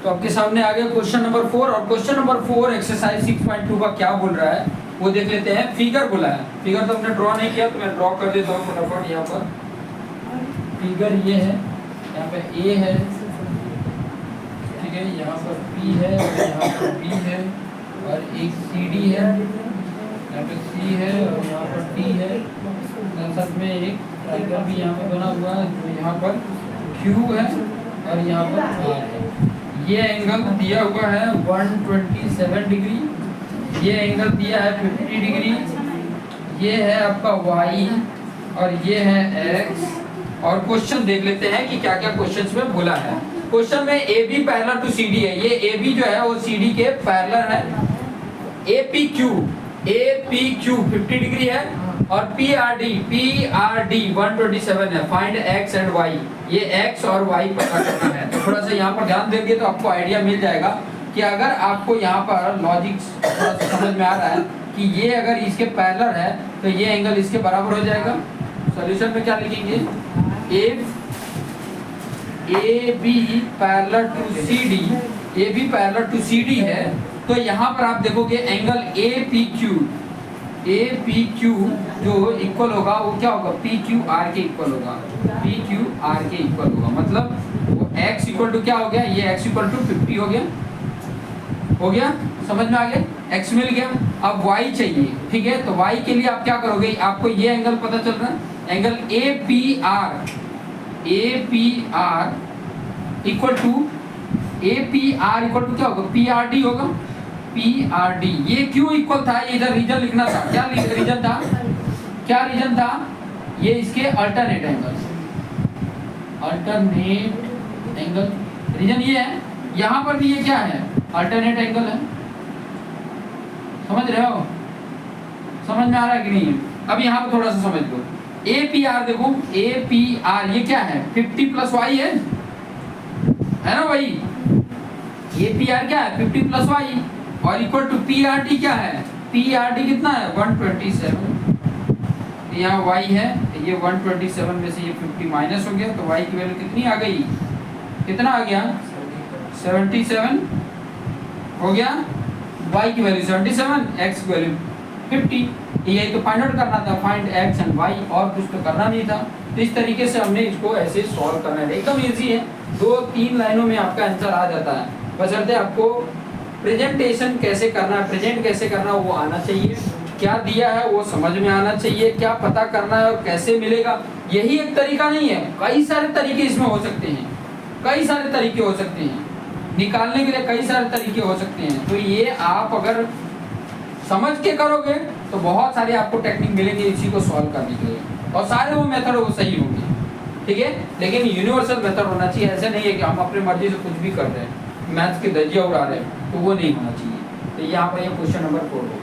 तो आपके सामने आ गया क्वेश्चन नंबर 4 और क्वेश्चन नंबर 4 एक्सरसाइज 6.2 का क्या बोल रहा है वो देख लेते हैं। फिगर बोला है, फिगर तो हमने ड्रॉ नहीं किया तो मैं ड्रॉ कर देता हूँ फटाफट। यहाँ पर फिगर ये है, यहाँ पे ए है, ठीक है, यहाँ पर P है और यहाँ पर B है और एक CD है, यहाँ पे C है और यहाँ पर D है, साथ में एक ट्रायंगल भी यहाँ पर बना हुआ है जो यहाँ पर Q है और यहाँ पर R है। ये एंगल दिया हुआ है 127 डिग्री, ये एंगल दिया है 50 डिग्री, ये है आपका Y और ये है X। और क्वेश्चन देख लेते हैं कि क्या क्या क्वेश्चंस में बोला है। क्वेश्चन में AB पैरेलल टू CD है, ये AB जो है वो CD के पैरेलल है। APQ 50 डिग्री है और PRD 127 है। फाइंड X एंड Y, ये X और Y पता करना है। तो थोड़ा सा यहाँ पर ध्यान देंगे तो आपको आइडिया मिल जाएगा कि अगर आपको यहाँ पर लॉजिक थोड़ा सा समझ में आ रहा है कि ये अगर इसके पैरेलल है तो ये एंगल इसके बराबर हो जाएगा। सॉल्यूशन में क्या लिखेंगे, AB parallel to CD, AB parallel to CD है तो यहाँ पर आप देखोगे एंगल APQ जो इक्वल होगा वो क्या होगा, PQR के इक्वल होगा, PQR के इक्वल होगा। मतलब वो X इक्वल टू क्या हो गया, ये X इक्वल टू 50 हो गया, समझ में आ गया, X मिल गया। अब Y चाहिए, ठीक है, तो Y के लिए आप क्या करोगे, आपको ये एंगल पता चल रहा है, एंगल APR इक्वल टू क्या होगा, PRD होगा, PRD। ये क्यों इक्वल था, ये इधर रीजन लिखना था, क्या रीजन था, ये इसके अल्टरनेट एंगल रीजन ये है। यहाँ पर भी ये क्या है, अल्टरनेट एंगल है। समझ रहे हो, समझ में आ रहा है कि नहीं। अब यहाँ पर थोड़ा सा समझ लो, APR देखो, APR ये क्या है, 50 प्लस Y है ना भाई, APR क्या है 50 प्लस Y और इक्वल टू PRD क्या है, PRD कितना है 127। यहाँ Y है, ये 127 में से ये 50 माइनस हो गया तो Y की वैल्यू कितनी आ गई, कितना आ गया 77 हो गया। Y की वैल्यू 77, X की वैल्यू 50। यही तो फाइंड आउट करना था, फाइंड X एंड Y, और कुछ तो करना नहीं था। तो इस तरीके से हमने इसको ऐसे सॉल्व करना है, एकदम इजी है, 2-3 लाइनों में आपका आंसर आ जाता है। बशर्ते आपको प्रेजेंटेशन कैसे करना है, प्रेजेंट कैसे करना है वो आना चाहिए, क्या दिया है वो समझ में आना चाहिए, क्या पता करना है और कैसे मिलेगा। यही एक तरीका नहीं है, कई सारे तरीके इसमें हो सकते हैं, कई सारे तरीके हो सकते हैं निकालने के लिए, कई सारे तरीके हो सकते हैं। तो ये आप अगर समझ के करोगे तो बहुत सारे आपको टेक्निक मिलेंगे इसी को सॉल्व करने के लिए, और सारे वो मेथड वो सही होंगे, ठीक है। लेकिन यूनिवर्सल मेथड होना चाहिए, ऐसे नहीं है कि हम अपनी मर्जी से कुछ भी कर रहे हैं, मैथ्स के दजिया उड़ा रहे हैं, तो वो नहीं होना चाहिए। तो यहाँ पर ये क्वेश्चन नंबर 4 होगा।